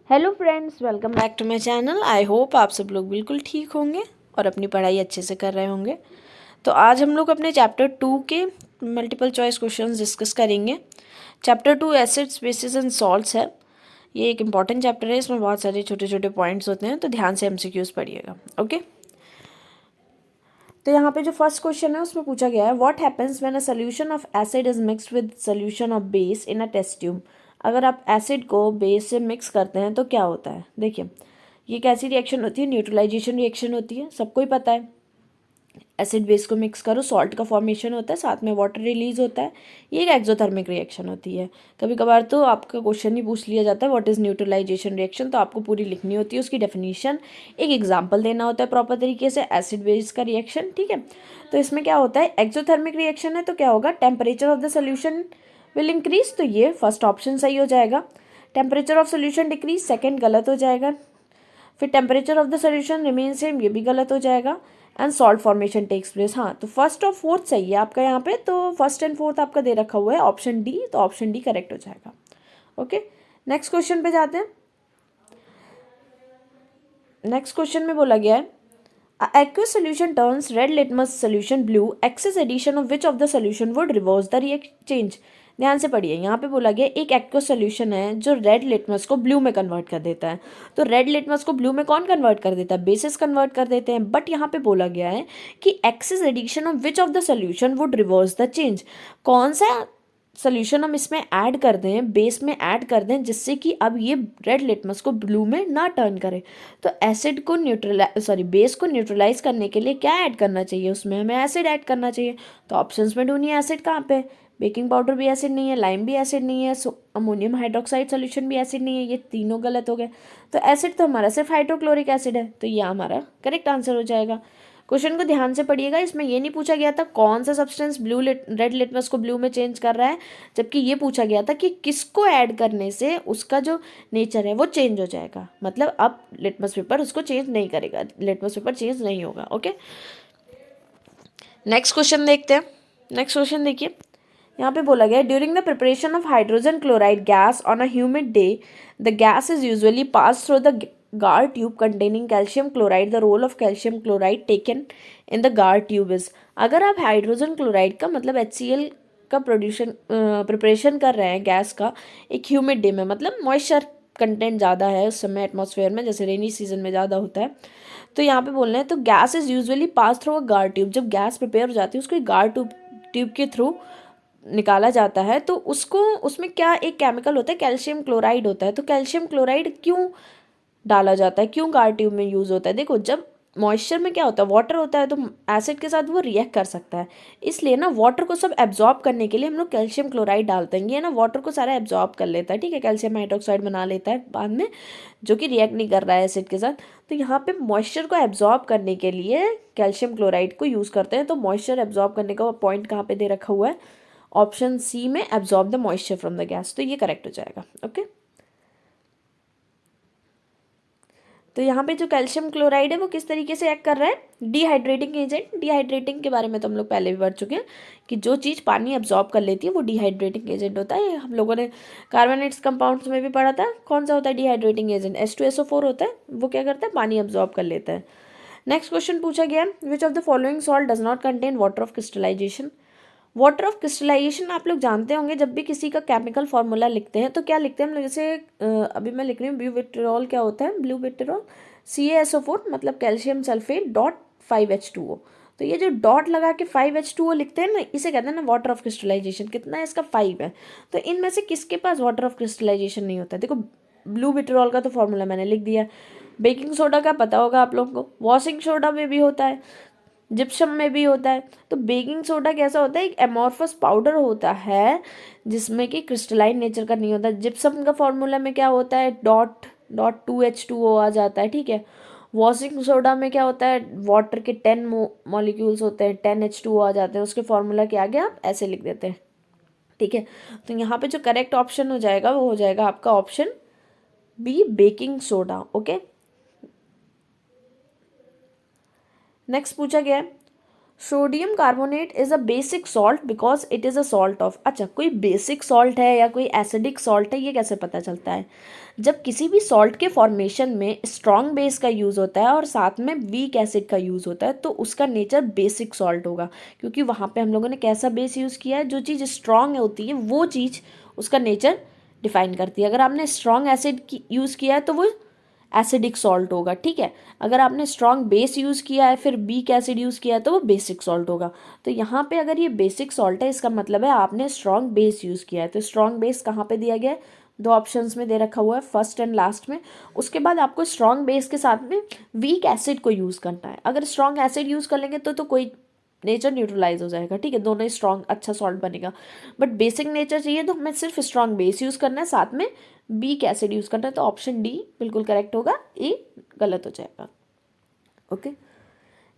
Hello friends, welcome back to my channel. I hope आप सब लोग बिल्कुल ठीक होंगे और अपनी पढ़ाई अच्छे से कर रहे होंगे। तो आज हम लोग अपने चैप्टर 2 के मल्टीपल चॉइस क्वेश्चंस डिस्कस करेंगे। Chapter 2 acids bases and salts है। ये एक इंपॉर्टेंट चैप्टर है, इसमें बहुत सारे छोटे छोटे पॉइंट्स होते हैं, तो ध्यान से एमसीक्यूज पढ़िएगा। ओके, तो यहाँ पे जो फर्स्ट क्वेश्चन है उसमें पूछा गया है what happens when a solution of acid is mixed with solution of base in a test tube. अगर आप एसिड को बेस से मिक्स करते हैं तो क्या होता है। देखिए, ये कैसी रिएक्शन होती है, न्यूट्रलाइजेशन रिएक्शन होती है, सबको ही पता है। एसिड बेस को मिक्स करो, सॉल्ट का फॉर्मेशन होता है, साथ में वाटर रिलीज होता है। ये एक एक्सोथर्मिक रिएक्शन होती है। कभी कभार तो आपका क्वेश्चन ही पूछ लिया जाता है व्हाट इज़ न्यूट्रलाइजेशन रिएक्शन, तो आपको पूरी लिखनी होती है उसकी डेफिनेशन, एक एग्जाम्पल देना होता है प्रॉपर तरीके से एसिड बेस का रिएक्शन। ठीक है, तो इसमें क्या होता है, एक्सोथर्मिक रिएक्शन है तो क्या होगा, temperature of the solution will increase, तो ये फर्स्ट ऑप्शन सही हो जाएगा। Temperature of solution decrease, second गलत हो जाएगा। फिर temperature of the solution remain same, ये भी गलत हो जाएगा। And salt formation takes place, हाँ तो फर्स्ट और फोर्थ सही है आपका यहाँ पे, तो फर्स्ट एंड फोर्थ आपका दे रखा हुआ है ऑप्शन डी, तो ऑप्शन डी करेक्ट हो जाएगा। ओके, नेक्स्ट क्वेश्चन पे जाते हैं। नेक्स्ट क्वेश्चन में बोला गया है aqueous solution turns red litmus solution blue, excess addition of which of the solution would reverse the change। ध्यान से पढ़िए, यहाँ पे बोला गया एक एक्वस सोल्यूशन है जो रेड लिटमस को ब्लू में कन्वर्ट कर देता है। तो रेड लिटमस को ब्लू में कौन कन्वर्ट कर देता है, बेसिस कन्वर्ट कर देते हैं। बट यहाँ पे बोला गया है कि excess addition of which of the solution would reverse the change. कौन सा सोल्यूशन हम इसमें ऐड कर दें, बेस में ऐड कर दें, जिससे कि अब ये रेड लिटमस को ब्लू में ना टर्न करे। तो एसिड को बेस को न्यूट्रलाइज करने के लिए क्या ऐड करना चाहिए, उसमें हमें एसिड ऐड करना चाहिए। तो ऑप्शंस में ढूंढिए एसिड कहाँ पे, बेकिंग पाउडर भी एसिड नहीं है, लाइम भी एसिड नहीं है, अमोनियम हाइड्रोक्साइड सोल्यूशन भी एसिड नहीं है, ये तीनों गलत हो गए। तो एसिड तो हमारा सिर्फ हाइड्रोक्लोरिक एसिड है, तो ये हमारा करेक्ट आंसर हो जाएगा। क्वेश्चन को ध्यान से पढ़िएगा, इसमें ये नहीं पूछा गया था कौन सा सब्सटेंस रेड लिटमस को ब्लू में चेंज कर रहा है, जबकि ये पूछा गया था कि किसको ऐड करने से उसका जो नेचर है वो चेंज हो जाएगा। मतलब अब लिटमस पेपर उसको चेंज नहीं करेगा, लिटमस पेपर चेंज नहीं होगा। ओके, नेक्स्ट क्वेश्चन देखते हैं। नेक्स्ट क्वेश्चन देखिए, यहाँ पे बोला गया during the preparation of hydrogen chloride gas on a humid day the gas is usually pass through the guard tube containing calcium chloride, the role of calcium chloride taken in the guard tube is. अगर आप hydrogen chloride का मतलब HCl का preparation कर रहे हैं gas का एक ह्यूमिड डे में, मतलब मॉइस्चर कंटेंट ज़्यादा है उस समय एटमॉस्फेयर में, जैसे रेनी सीजन में ज़्यादा होता है, तो यहाँ पे बोल रहे हैं तो gas is usually pass through a गार ट्यूब। जब गैस प्रिपेयर हो जाती है उसको गार ट्यूब के थ्रू निकाला जाता है, तो उसको उसमें क्या एक केमिकल होता है, कैल्शियम क्लोराइड होता है। तो कैल्शियम क्लोराइड क्यों डाला जाता है, क्यों गार ट्यूब में यूज़ होता है। देखो, जब मॉइस्चर में क्या होता है, वाटर होता है, तो एसिड के साथ वो रिएक्ट कर सकता है, इसलिए ना वाटर को सब एब्जॉर्ब करने के लिए हम लोग कैल्शियम क्लोराइड डालते हैं। ये ना वाटर को सारा एब्जॉर्ब कर लेता है, ठीक है, कैल्शियम हाइड्रोक्साइड बना लेता है बाद में, जो कि रिएक्ट नहीं कर रहा है एसिड के साथ। तो यहाँ पे मॉइस्चर को एब्जॉर्ब करने के लिए कैल्शियम क्लोराइड को यूज़ करते हैं। तो मॉइस्चर एब्जॉर्ब करने का पॉइंट कहाँ पे दे रखा हुआ है, ऑप्शन सी में, absorb the moisture from the gas, तो ये करेक्ट हो जाएगा। ओके, तो यहाँ पे जो कैल्शियम क्लोराइड है वो किस तरीके से एक्ट कर रहा है, डिहाइड्रेटिंग एजेंट। डिहाइड्रेटिंग के बारे में तो हम लोग पहले भी पढ़ चुके हैं कि जो चीज़ पानी अब्जॉर्ब कर लेती है वो डिहाइड्रेटिंग एजेंट होता है। हम लोगों ने कार्बोनेट्स कंपाउंड्स में भी पढ़ा था, कौन सा होता है डिहाइड्रेटिंग एजेंट, H2SO4 होता है, वो क्या करता है, पानी अब्जॉर्ब कर लेता है। नेक्स्ट क्वेश्चन पूछा गया which of the following salt does not contain water of crystallization. Water of crystallization आप लोग जानते होंगे, जब भी किसी का केमिकल फार्मूला लिखते हैं तो क्या लिखते हैं हम लोग, जैसे अभी मैं लिख रही हूँ ब्यूविट्रियोल, क्या होता है ब्यूविट्रियोल, CaSO4 मतलब कैल्शियम सल्फेट डॉट 5H2O। तो ये जो डॉट लगा के 5H2O लिखते हैं ना, इसे कहते हैं ना वाटर ऑफ क्रिस्टलाइजेशन। कितना है इसका, 5 है। तो इनमें से किसके पास वाटर ऑफ क्रिस्टलाइजेशन नहीं होता है। देखो, ब्लू विट्रियोल का तो फॉर्मूला मैंने लिख दिया, बेकिंग सोडा का पता होगा आप लोगों को, वॉशिंग सोडा में भी होता है, जिप्सम में भी होता है। तो बेकिंग सोडा कैसा होता है, एक एमॉर्फस पाउडर होता है जिसमें कि क्रिस्टलाइन नेचर का नहीं होता। जिप्सम का फॉर्मूला में क्या होता है, डॉट डॉट 2H2O आ जाता है, ठीक है। वॉशिंग सोडा में क्या होता है, वाटर के 10 मॉलिक्यूल्स होते हैं, 10H2O आ जाते हैं, उसके फॉर्मूला के आगे आप ऐसे लिख देते हैं, ठीक है। तो यहाँ पे जो करेक्ट ऑप्शन हो जाएगा वो हो जाएगा आपका option B, baking soda. Okay, next पूछा गया है sodium carbonate is a basic salt because it is a salt of. अच्छा, कोई बेसिक सॉल्ट है या कोई एसिडिक सॉल्ट है, ये कैसे पता चलता है? जब किसी भी सॉल्ट के फॉर्मेशन में स्ट्रॉन्ग बेस का यूज़ होता है और साथ में वीक एसिड का यूज़ होता है तो उसका नेचर बेसिक सॉल्ट होगा, क्योंकि वहाँ पे हम लोगों ने कैसा बेस यूज़ किया है, जो चीज़ स्ट्रॉन्ग होती है वो चीज़ उसका नेचर डिफाइन करती है। अगर आपने स्ट्रॉन्ग एसिड की यूज़ किया है तो वो एसिडिक सॉल्ट होगा, ठीक है। अगर आपने स्ट्रॉन्ग बेस यूज़ किया है फिर वीक एसिड यूज़ किया है तो वो बेसिक सॉल्ट होगा। तो यहाँ पे अगर ये बेसिक सॉल्ट है इसका मतलब है आपने स्ट्रॉन्ग बेस यूज़ किया है। तो स्ट्रॉन्ग बेस कहाँ पे दिया गया है? दो ऑप्शंस में दे रखा हुआ है, फर्स्ट एंड लास्ट में। उसके बाद आपको स्ट्रॉन्ग बेस के साथ में वीक एसिड को यूज़ करना है। अगर स्ट्रॉन्ग एसिड यूज़ कर लेंगे तो कोई नेचर न्यूट्रलाइज हो जाएगा, ठीक है, दोनों ही स्ट्रॉन्ग अच्छा सॉल्ट बनेगा। बट बेसिक नेचर चाहिए तो हमें सिर्फ स्ट्रॉन्ग बेस यूज़ करना है, साथ में वीक एसिड यूज़ करना है। तो ऑप्शन डी बिल्कुल करेक्ट होगा, ए गलत हो जाएगा। ओके,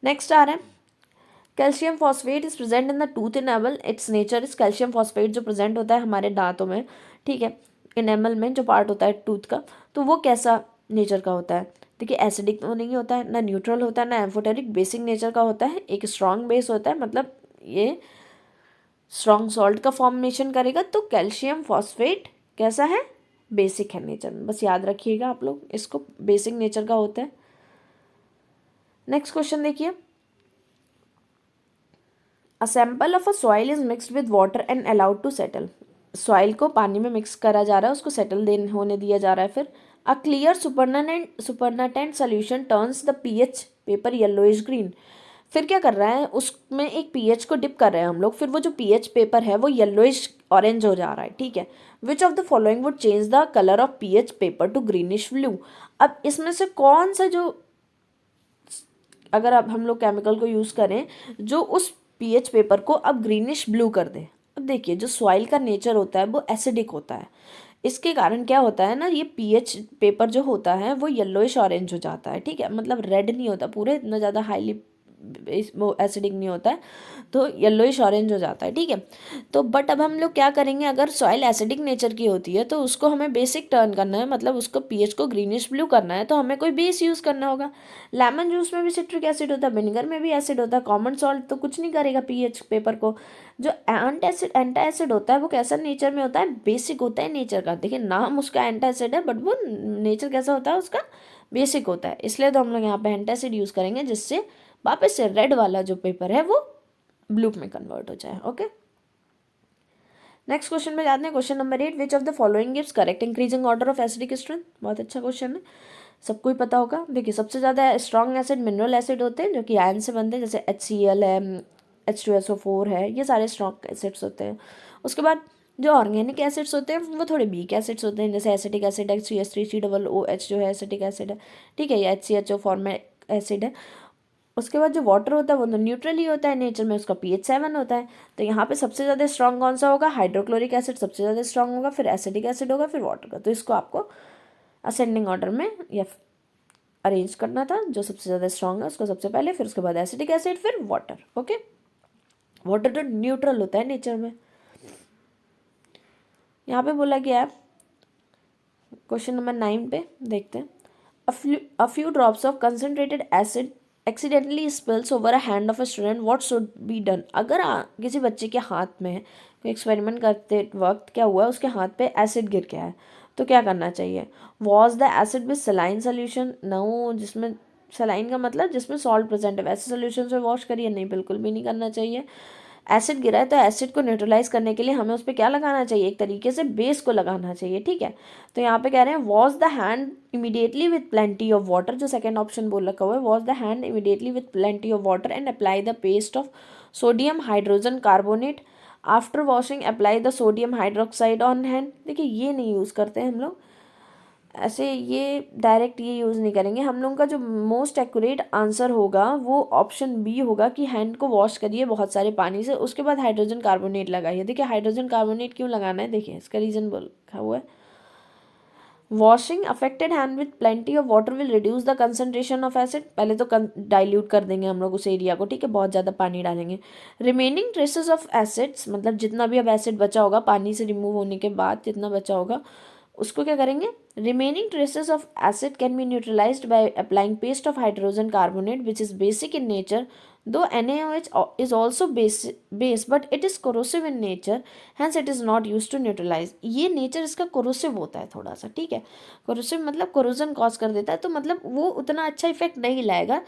नेक्स्ट आ रहा है calcium phosphate is present in the tooth enamel. It's nature is, calcium phosphate जो प्रेजेंट होता है हमारे दांतों में, ठीक है, इनेमल में जो पार्ट होता है टूथ का, तो वो कैसा नेचर का होता है? देखिए, एसिडिक तो नहीं होता है, ना न्यूट्रल होता है, ना एम्फोटेरिक, बेसिक नेचर का होता है। एक स्ट्रॉन्ग बेस होता है, मतलब ये स्ट्रॉन्ग सॉल्ट का फॉर्मेशन करेगा। तो कैल्शियम फॉस्फेट कैसा है? बेसिक है नेचर में, बस याद रखिएगा आप लोग इसको, बेसिक नेचर का होता है। नेक्स्ट क्वेश्चन देखिए, a sample of a soil is mixed with water and allowed to settle. Soil को पानी में मिक्स करा जा रहा है, उसको सेटल होने दिया जा रहा है। फिर a clear supernatant solution turns the pH paper yellowish green. फिर क्या कर रहा है, उसमें एक पीएच को डिप कर रहे हैं हम लोग, फिर वो जो पीएच पेपर है वो येलोइश ऑरेंज हो जा रहा है, ठीक है। विच of the following would change the colour of pH paper two greenish blue. अब इसमें से कौन सा जो, अगर अब हम लोग केमिकल को यूज़ करें जो उस पीएच पेपर को अब ग्रीनिश ब्लू कर दे। अब देखिए, जो सॉइल का नेचर होता है वो एसिडिक होता है, इसके कारण क्या होता है ना, ये पीएच पेपर जो होता है वो येलोइश ऑरेंज हो जाता है, ठीक है, मतलब रेड नहीं होता पूरे, इतना ज़्यादा हाईली वो एसिडिक नहीं होता है, तो येलोइश ऑरेंज हो जाता है, ठीक है। तो बट अब हम लोग क्या करेंगे, अगर सॉइल एसिडिक नेचर की होती है तो उसको हमें बेसिक टर्न करना है, मतलब उसको पीएच को ग्रीनिश ब्लू करना है, तो हमें कोई बेस यूज़ करना होगा। लेमन जूस में भी सिट्रिक एसिड होता है, विनेगर में भी एसिड होता है, कॉमन सॉल्ट तो कुछ नहीं करेगा पीएच पेपर को। जो एंटा एसिड होता है वो कैसा नेचर में होता है? बेसिक होता है नेचर का। देखिए, नाम उसका एंटा एसिड है बट वो नेचर कैसा होता है उसका? बेसिक होता है। इसलिए तो हम लोग यहाँ पे एंटा एसिड यूज़ करेंगे जिससे वापस से रेड वाला जो पेपर है वो ब्लू में कन्वर्ट हो जाए। ओके, नेक्स्ट क्वेश्चन में जाते हैं। Question number 8, which of the following gives correct increasing order of acidic strength. बहुत अच्छा क्वेश्चन है, सबको ही पता होगा। देखिए, सबसे ज़्यादा स्ट्रॉन्ग एसिड मिनरल एसिड होते हैं जो कि आयन से बनते हैं, जैसे HCl है, H2SO4 है, ये सारे स्ट्रॉन्ग एसिड्स होते हैं। उसके बाद जो ऑर्गेनिक एसिड्स होते हैं वो थोड़े वीक एसिड्स होते हैं, जैसे एसिटिक एसिड है, CH3COOH जो है एसिटिक एसिड है, ठीक है, या HCHO फॉर्मेट एसिड है। उसके बाद जो वाटर होता है वो तो न्यूट्रल ही होता है नेचर में, उसका pH 7 होता है। तो यहाँ पे सबसे ज़्यादा स्ट्रॉन्ग कौन सा होगा? हाइड्रोक्लोरिक एसिड सबसे ज़्यादा स्ट्रॉन्ग होगा, फिर एसिटिक एसिड होगा, फिर वाटर का। तो इसको आपको असेंडिंग ऑर्डर में या अरेंज करना था, जो सबसे ज़्यादा स्ट्रॉन्ग है उसको सबसे पहले, फिर उसके बाद एसिटिक एसिड, फिर वाटर। ओके, वाटर तो न्यूट्रल होता है नेचर में। यहाँ पे बोला गया है क्वेश्चन नंबर 9 पे, देखते हैं। A few drops of concentrated acid accidentally spills over a hand of a student, what should be done। अगर किसी बच्चे के हाथ में एक्सपेरिमेंट करते वक्त क्या हुआ, उसके हाथ पे एसिड गिर गया है, तो क्या करना चाहिए? Was the acid with saline solution? No, जिसमें सलाइन का मतलब जिसमें सॉल्ट प्रेजेंट है, वैसे सोल्यूशन से वॉश करिए? नहीं, बिल्कुल भी नहीं करना चाहिए। एसिड गिरा है तो एसिड को न्यूट्रलाइज करने के लिए हमें उस पर क्या लगाना चाहिए? एक तरीके से बेस को लगाना चाहिए, ठीक है। तो यहाँ पे कह रहे हैं wash the hand immediately with plenty of water, जो सेकंड ऑप्शन बोल रखा हुआ है, wash the hand immediately with plenty of water and apply the paste of sodium hydrogen carbonate. After washing apply the sodium hydroxide on hand. देखिए, ये नहीं use करते हम लोग ऐसे, ये डायरेक्ट ये यूज़ नहीं करेंगे हम लोगों का। जो मोस्ट एक्यूरेट आंसर होगा वो ऑप्शन बी होगा कि हैंड को वॉश करिए बहुत सारे पानी से, उसके बाद हाइड्रोजन कार्बोनेट लगाइए। देखिए, हाइड्रोजन कार्बोनेट क्यों लगाना है, देखिए इसका रीज़न बोल रखा हुआ है। Washing affected hand with plenty of water will reduce the concentration of acid. पहले तो डाइल्यूट कर देंगे हम लोग उस एरिया को, ठीक है, बहुत ज़्यादा पानी डालेंगे। रिमेनिंग ट्रेसेस ऑफ एसिड्स, मतलब जितना भी अब एसिड बचा होगा पानी से रिमूव होने के बाद जितना बचा होगा उसको क्या करेंगे? Remaining traces of acid can be neutralised by applying paste of hydrogen carbonate which is basic in nature Though NaOH is also base but it is corrosive in nature, hence it is not used to neutralize. ये nature इसका corrosive होता है थोड़ा सा, ठीक है. corrosive मतलब corrosion cause कर देता है, तो मतलब वो उतना अच्छा इफेक्ट नहीं लाएगा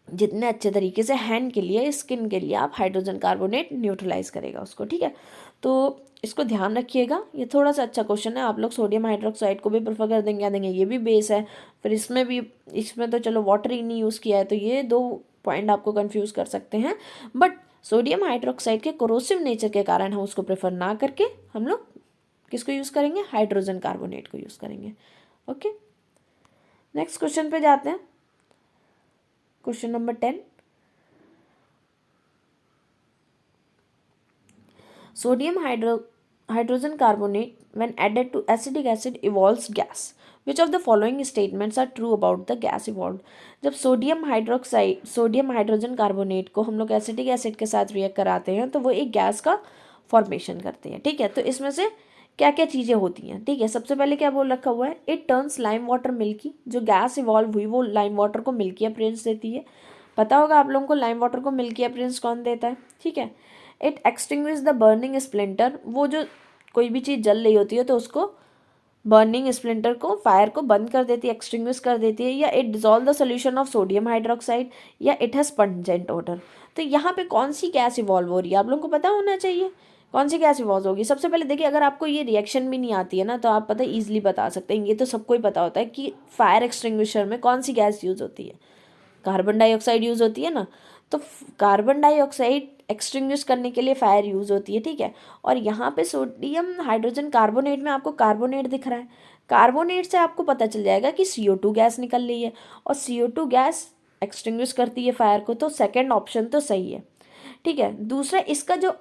जितने अच्छे तरीके से हैंड के लिए, स्किन के लिए आप हाइड्रोजन कार्बोनेट न्यूट्रलाइज करेगा उसको, ठीक है. तो इसको ध्यान रखिएगा, ये थोड़ा सा अच्छा क्वेश्चन है. आप लोग सोडियम हाइड्रोक्साइड को भी प्रेफर कर देंगे, क्या देंगे, ये भी बेस है. फिर इसमें भी, इसमें तो चलो वाटर ही नहीं यूज़ किया है, तो ये 2 पॉइंट आपको कंफ्यूज कर सकते हैं. बट सोडियम हाइड्रोक्साइड के कोरोसिव नेचर के कारण हम उसको प्रेफर ना करके हम लोग किसको यूज़ करेंगे, हाइड्रोजन कार्बोनेट को यूज़ करेंगे. ओके, नेक्स्ट क्वेश्चन पे जाते हैं. Question number 10. Sodium hydrogen carbonate when added to acetic acid evolves gas. Which of the following statements are true about the gas evolved? जब सोडियम हाइड्रोजन कार्बोनेट को हम लोग acetic acid के साथ react कराते हैं तो वो एक गैस का फॉर्मेशन करते हैं, ठीक है. तो इसमें से क्या क्या चीज़ें होती हैं, ठीक है. सबसे पहले क्या बोल रखा हुआ है, it turns lime water milky. जो गैस इवॉल्व हुई वो लाइम वाटर को मिल्की अपीयरेंस देती है. पता होगा आप लोगों को लाइम वाटर को मिल्की अपीयरेंस कौन देता है, ठीक है. It extinguish the burning splinter. वो जो कोई भी चीज़ जल रही होती है तो उसको बर्निंग स्प्लिंटर को, फायर को बंद कर देती है, एक्सटिंग्विश कर देती है. या it dissolve the solution of sodium hydroxide, या इट हैज़ पंजेंट ओडर. तो यहाँ पे कौन सी गैस इवॉल्व हो रही है आप लोगों को पता होना चाहिए. कौन सी गैस इवॉल्व होगी. सबसे पहले देखिए, अगर आपको ये रिएक्शन भी नहीं आती है ना तो आप पता ईजिली बता सकते हैं, ये तो सबको ही पता होता है कि फायर एक्सटिंग्विशर में कौन सी गैस यूज़ होती है, कार्बन डाइऑक्साइड यूज़ होती है ना. तो कार्बन डाइऑक्साइड एक्सटिंग्विश करने के लिए फायर यूज़ होती है, ठीक है. और यहाँ पे सोडियम हाइड्रोजन कार्बोनेट में आपको कार्बोनेट दिख रहा है. कार्बोनेट से आपको पता चल जाएगा कि CO2 गैस निकल रही है, और CO2 गैस एक्सटिंग्विश करती है फायर को, तो सेकंड ऑप्शन तो सही है, ठीक है. दूसरा, इसका जो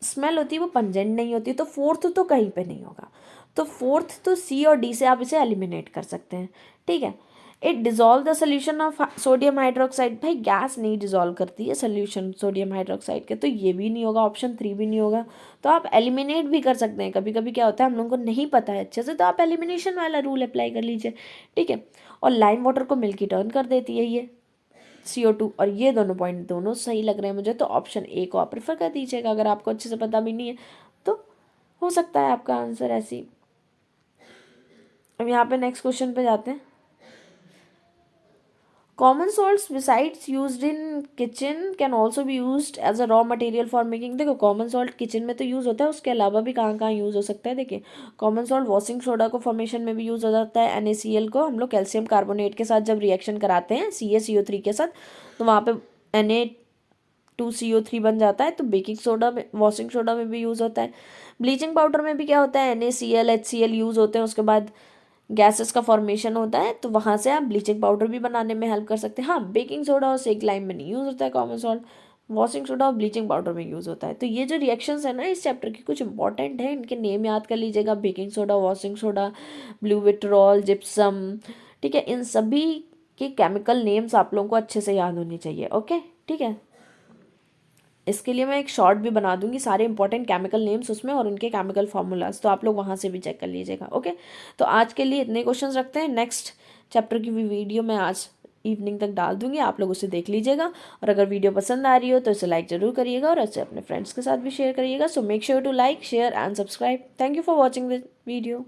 स्मेल होती है वो पंजेंट नहीं होती, तो फोर्थ तो कहीं पे नहीं होगा. तो फोर्थ तो C और D से आप इसे एलिमिनेट कर सकते हैं, ठीक है. It dissolve the solution of sodium hydroxide. भाई गैस नहीं डिजॉल्व करती है सोल्यूशन सोडियम हाइड्रोक्साइड के, तो ये भी नहीं होगा, ऑप्शन 3 भी नहीं होगा. तो आप एलिमिनेट भी कर सकते हैं. कभी कभी क्या होता है हम लोगों को नहीं पता है अच्छे से, तो आप एलिमिनेशन वाला रूल अप्लाई कर लीजिए, ठीक है. और लाइम वाटर को मिल्की टर्न कर देती है ये CO2. और ये दोनों पॉइंट दोनों सही लग रहे हैं मुझे, तो ऑप्शन A को आप प्रेफर कर दीजिएगा. अगर आपको अच्छे से पता भी नहीं है तो हो सकता है आपका आंसर ऐसी. अब यहाँ पे नेक्स्ट क्वेश्चन पे जाते हैं. Common salts besides used in kitchen can also be used as a raw material for making. देखो कॉमन सॉल्ट किचन में तो यूज़ होता है, उसके अलावा भी कहाँ कहाँ यूज़ हो सकता है. देखिए कॉमन सॉल्ट वॉशिंग सोडा को फॉर्मेशन में भी यूज़ हो जाता है. NaCl को हम लोग कैल्शियम कार्बोनेट के साथ जब रिएक्शन कराते हैं CaCO3 के साथ, तो वहाँ पे Na2CO3 बन जाता है. तो बेकिंग सोडा में, वॉशिंग सोडा में भी यूज़ होता है. ब्लीचिंग पाउडर में भी क्या होता है, NaCl HCl यूज़ होते हैं. उसके बाद गैसेस का फॉर्मेशन होता है, तो वहाँ से आप ब्लीचिंग पाउडर भी बनाने में हेल्प कर सकते हैं. हाँ, बेकिंग सोडा और सेक लाइम में नहीं यूज़ होता है कॉमन सॉल्ट, वॉशिंग सोडा और ब्लीचिंग पाउडर में यूज़ होता है. तो ये जो रिएक्शंस है ना इस चैप्टर की, कुछ इंपॉर्टेंट है, इनके नेम याद कर लीजिएगा. Baking soda, washing soda, blue vitriol, gypsum, ठीक है. इन सभी के केमिकल नेम्स आप लोगों को अच्छे से याद होने चाहिए. ओके, ठीक है. इसके लिए मैं एक शॉर्ट भी बना दूंगी, सारे इंपॉर्टेंट केमिकल नेम्स उसमें और उनके केमिकल फार्मूलाज, तो आप लोग वहाँ से भी चेक कर लीजिएगा. ओके, तो आज के लिए इतने क्वेश्चंस रखते हैं. नेक्स्ट चैप्टर की भी वीडियो मैं आज इवनिंग तक डाल दूंगी, आप लोग उसे देख लीजिएगा. और अगर वीडियो पसंद आ रही हो तो इसे लाइक ज़रूर करिएगा और इसे अपने फ्रेंड्स के साथ भी शेयर करिएगा. So make sure to like, share and subscribe. Thank you for watching this video.